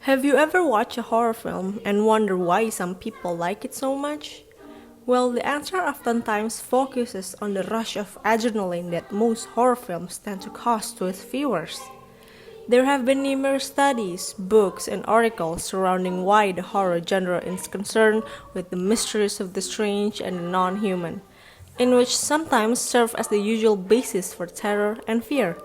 Have you ever watched a horror film and wonder why some people like it so much? Well, the answer oftentimes focuses on the rush of adrenaline that most horror films tend to cause to its viewers. There have been numerous studies, books, and articles surrounding why the horror genre is concerned with the mysteries of the strange and the non-human, in which sometimes serve as the usual basis for terror and fear.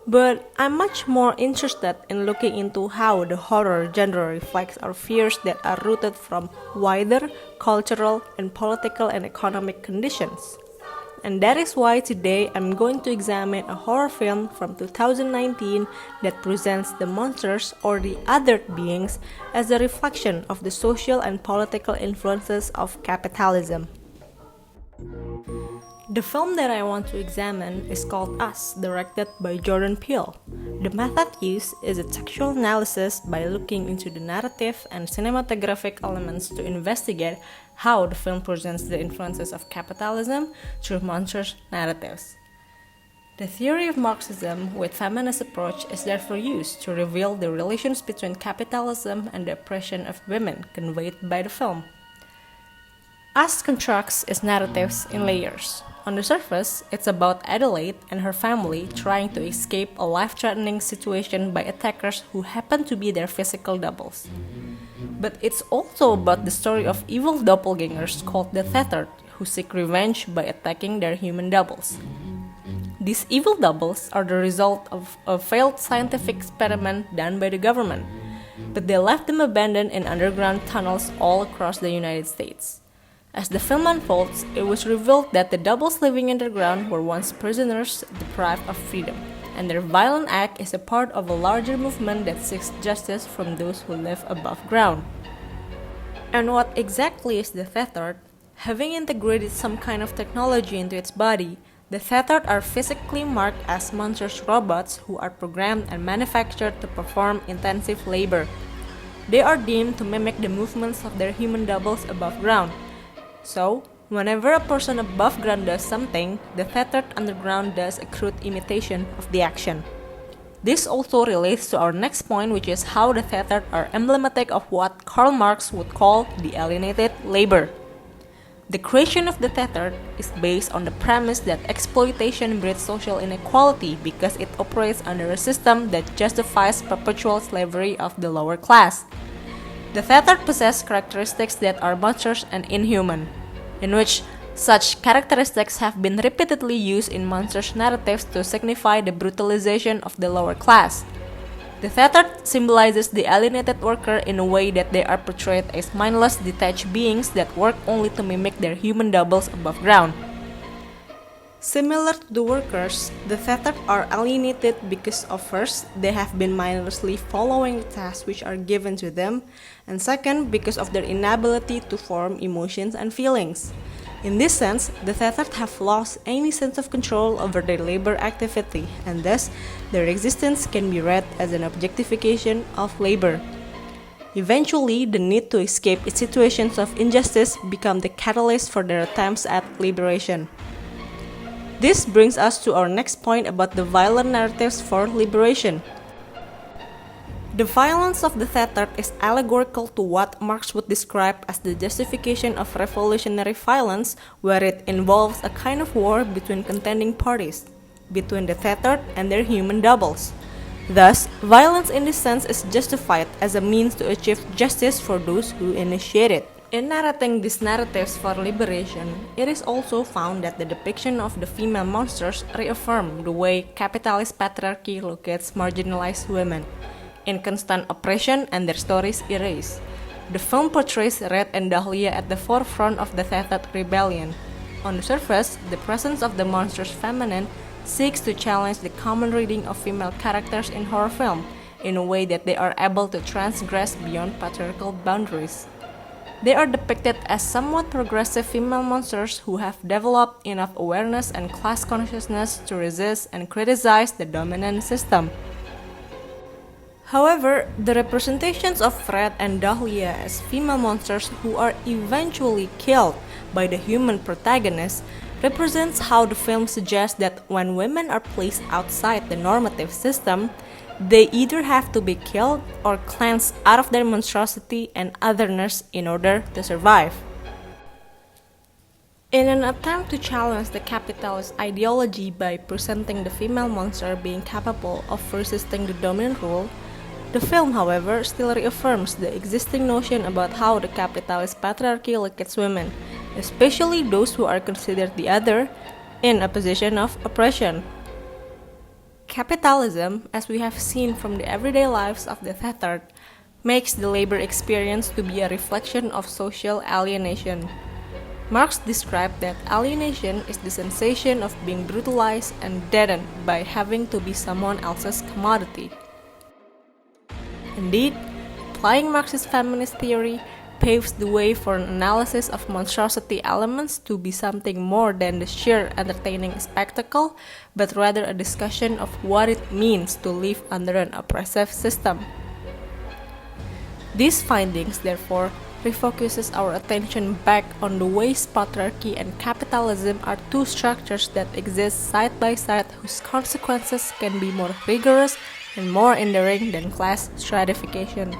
But I'm much more interested in looking into how the horror genre reflects our fears that are rooted from wider cultural and political and economic conditions. And that is why today I'm going to examine a horror film from 2019 that presents the monsters or the othered beings as a reflection of the social and political influences of capitalism. The film that I want to examine is called Us, directed by Jordan Peele. The method used is a textual analysis by looking into the narrative and cinematographic elements to investigate how the film presents the influences of capitalism through monstrous narratives. The theory of Marxism with feminist approach is therefore used to reveal the relations between capitalism and the oppression of women conveyed by the film. Us constructs its narratives in layers. On the surface, it's about Adelaide and her family trying to escape a life-threatening situation by attackers who happen to be their physical doubles. But it's also about the story of evil doppelgangers called the Tethered, who seek revenge by attacking their human doubles. These evil doubles are the result of a failed scientific experiment done by the government, but they left them abandoned in underground tunnels all across the United States. As the film unfolds, it was revealed that the doubles living underground were once prisoners deprived of freedom, and their violent act is a part of a larger movement that seeks justice from those who live above ground. And what exactly is the Tethered? Having integrated some kind of technology into its body, the Tethered are physically marked as monstrous robots who are programmed and manufactured to perform intensive labor. They are deemed to mimic the movements of their human doubles above ground. So, whenever a person above ground does something, the Tethered underground does a crude imitation of the action. This also relates to our next point, which is how the Tethered are emblematic of what Karl Marx would call the alienated labor. The creation of the Tethered is based on the premise that exploitation breeds social inequality because it operates under a system that justifies perpetual slavery of the lower class. The Tethered possess characteristics that are monstrous and inhuman, in which such characteristics have been repeatedly used in monstrous narratives to signify the brutalization of the lower class. The Tethered symbolizes the alienated worker in a way that they are portrayed as mindless, detached beings that work only to mimic their human doubles above ground. Similar to the workers, the Tethered are alienated because of first, they have been mindlessly following the tasks which are given to them, and second, because of their inability to form emotions and feelings. In this sense, the Tethered have lost any sense of control over their labor activity, and thus, their existence can be read as an objectification of labor. Eventually, the need to escape situations of injustice become the catalyst for their attempts at liberation. This brings us to our next point about the violent narratives for liberation. The violence of the Tethered is allegorical to what Marx would describe as the justification of revolutionary violence, where it involves a kind of war between contending parties, between the Tethered and their human doubles. Thus, violence in this sense is justified as a means to achieve justice for those who initiate it. In narrating these narratives for liberation, it is also found that the depiction of the female monsters reaffirm the way capitalist patriarchy locates marginalized women in constant oppression and their stories erased. The film portrays Red and Dahlia at the forefront of the Tethered rebellion. On the surface, the presence of the monstrous feminine seeks to challenge the common reading of female characters in horror film in a way that they are able to transgress beyond patriarchal boundaries. They are depicted as somewhat progressive female monsters who have developed enough awareness and class consciousness to resist and criticize the dominant system. However, the representations of Fred and Dahlia as female monsters who are eventually killed by the human protagonist represents how the film suggests that when women are placed outside the normative system, They either have to be killed or cleansed out of their monstrosity and otherness in order to survive. In an attempt to challenge the capitalist ideology by presenting the female monster being capable of resisting the dominant rule, the film, however, still reaffirms the existing notion about how the capitalist patriarchy look at women, especially those who are considered the other, in a position of oppression. Capitalism, as we have seen from the everyday lives of the Tethered, makes the labor experience to be a reflection of social alienation. Marx described that alienation is the sensation of being brutalized and deadened by having to be someone else's commodity. Indeed, applying Marxist feminist theory paves the way for an analysis of monstrosity elements to be something more than the sheer entertaining spectacle, but rather a discussion of what it means to live under an oppressive system. These findings, therefore, refocuses our attention back on the ways patriarchy and capitalism are two structures that exist side by side whose consequences can be more rigorous and more enduring than class stratification.